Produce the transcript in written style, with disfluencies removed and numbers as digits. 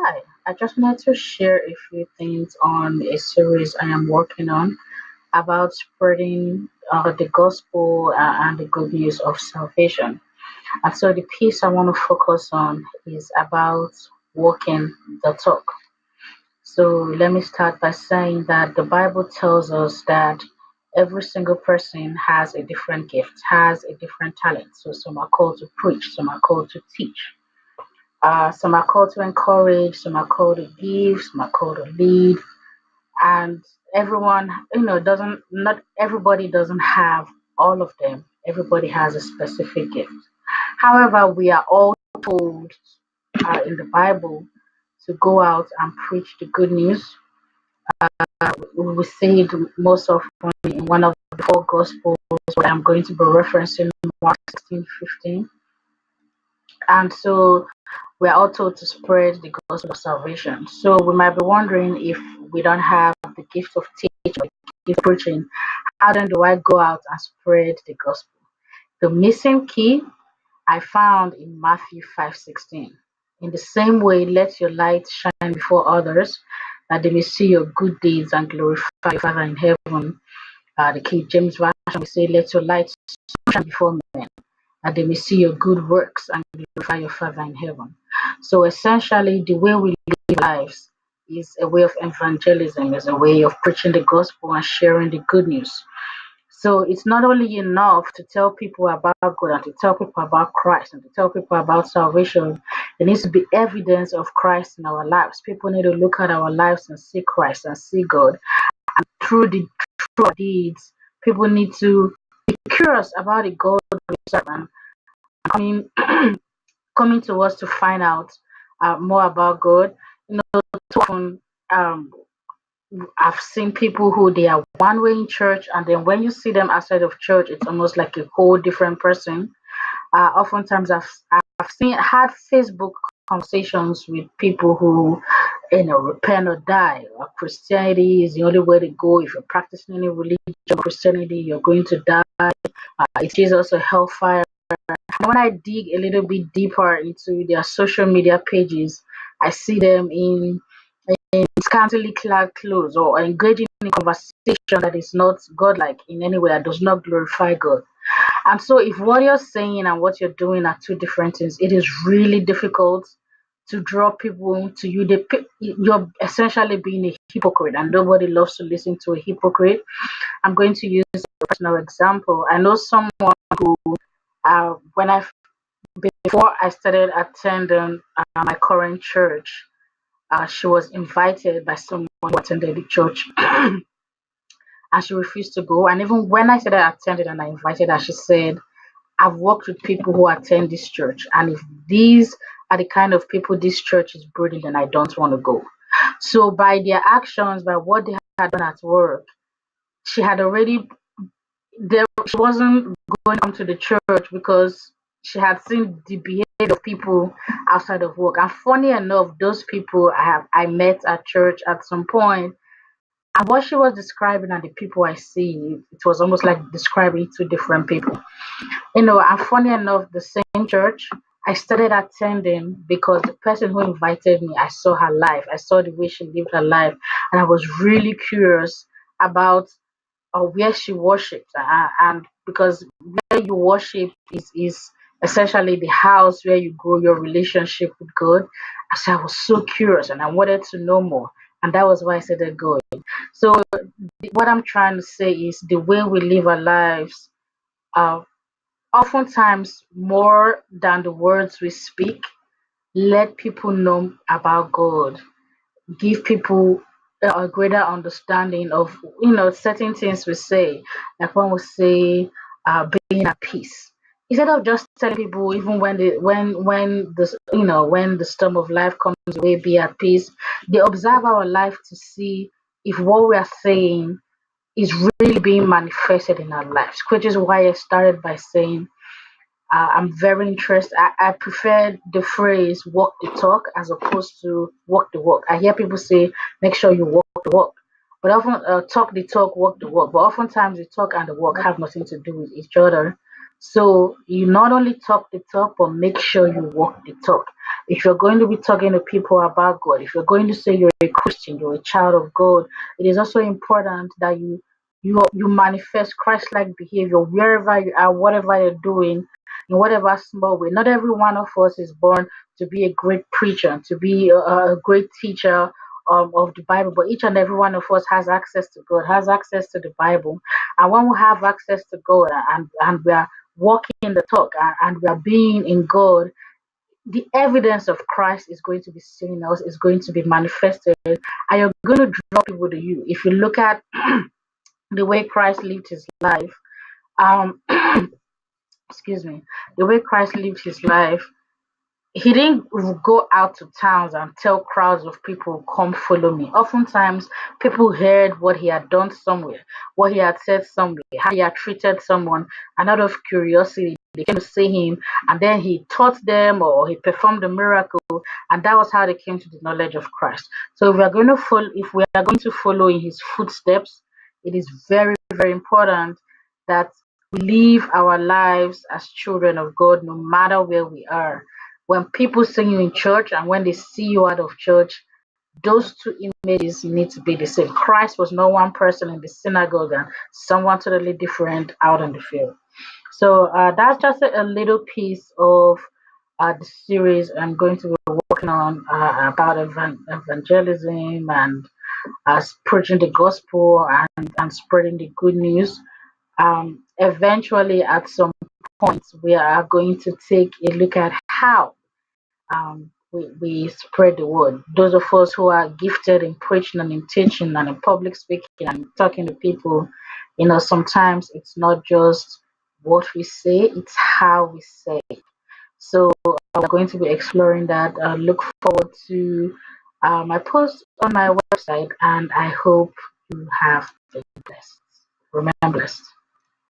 Hi, I just wanted to share a few things on a series I am working on about spreading the gospel and the good news of salvation. And so the piece I want to focus on is about walking the talk. So let me start by saying that the Bible tells us that every single person has a different gift, has a different talent. So some are called to preach, some are called to teach. Some are called to encourage, some are called to give, some are called to lead, and everyone, doesn't not everybody doesn't have all of them. Everybody has a specific gift. However, we are all told in the Bible to go out and preach the good news. We see it most often in one of the four Gospels, what I'm going to be referencing, Mark 16:15. And so we are all told to spread the gospel of salvation. So we might be wondering, if we don't have the gift of teaching or the gift of preaching, how then do I go out and spread the gospel? The missing key I found in Matthew 5:16. In the same way, let your light shine before others, that they may see your good deeds and glorify your Father in heaven. The King James Version will say, let your light shine before men, that they may see your good works and glorify your Father in heaven. So essentially, the way we live lives is a way of evangelism, is a way of preaching the gospel and sharing the good news. So it's not only enough to tell people about God and to tell people about Christ and to tell people about salvation. There needs to be evidence of Christ in our lives. People need to look at our lives and see Christ and see God. Through the through our deeds, people need to be curious about the God we serve and coming coming to us to find out more about God. Too often um, I've seen people who they are one way in church, and then when you see them outside of church, it's almost like a whole different person. Oftentimes, I've seen had Facebook conversations with people who, repent or die. Christianity is the only way to go. If you're practicing any religion, Christianity, you're going to die. Is Jesus a hellfire? When I dig a little bit deeper into their social media pages, I see them in scantily clad clothes or engaging in conversation that is not godlike in any way, that does not glorify God. And so, if what you're saying and what you're doing are two different things, it is really difficult to draw people to you. You're essentially being a hypocrite, and nobody loves to listen to a hypocrite. I'm going to use a personal example. I know someone who, when I before I started attending my current church, she was invited by someone who attended the church, and she refused to go. And even when I started attending and I invited her, she said, I've worked with people who attend this church, and if these are the kind of people this church is breeding, then I don't want to go. So, by their actions, by what they had done at work, she had already she wasn't going to come to the church because she had seen the behavior of people outside of work. And funny enough, those people I met at church at some point, and what she was describing and the people I see, it was almost like describing two different people. And funny enough, the same church I started attending because the person who invited me, I saw her life. I saw the way she lived her life, and I was really curious about where she worshipped. And because where you worship is essentially the house where you grow your relationship with God. So I was so curious and I wanted to know more. And that was why I started going. So what I'm trying to say is the way we live our lives, uh, oftentimes more than the words we speak, let people know about God, give people a greater understanding of certain things we say, like when we say being at peace. Instead of just telling people, even when the storm of life comes away, be at peace. They observe our life to see if what we are saying is really being manifested in our lives, which is why I started by saying I'm very interested. I prefer the phrase walk the talk as opposed to walk the walk. I hear people say, make sure you walk the walk. But often, talk the talk, walk the walk. But oftentimes, the talk and the walk have nothing to do with each other. So you not only talk the talk, but make sure you walk the talk. If you're going to be talking to people about God, if you're going to say you're a Christian, you're a child of God, it is also important that you manifest Christ-like behavior wherever you are, whatever you're doing, in whatever small way. Not every one of us is born to be a great preacher, to be a great teacher of the Bible, but each and every one of us has access to God, has access to the Bible. And when we have access to God and we are walking the talk and we are being in God, the evidence of Christ is going to be seen in us, is going to be manifested, and you're going to draw people to you. If you look at the way Christ lived his life, um, excuse me, the way Christ lived his life, he didn't go out to towns and tell crowds of people, come follow me. Oftentimes, people heard what he had done somewhere, what he had said somewhere, how he had treated someone, and out of curiosity, they came to see him, and then he taught them or he performed a miracle, and that was how they came to the knowledge of Christ. So, if we are going to follow in his footsteps, it is very, very important that we live our lives as children of God, no matter where we are. When people see you in church and when they see you out of church, those two images need to be the same. Christ was not one person in the synagogue and someone totally different out in the field. So that's just a little piece of the series I'm going to be working on about evangelism and preaching the gospel and spreading the good news. Eventually, at some point, we are going to take a look at how we spread the word. Those of us who are gifted in preaching and in teaching and in public speaking and talking to people, sometimes it's not just what we say, it's how we say it. So we're going to be exploring that. Look forward to my post on my website, and I hope you have been blessed. Remember blessed.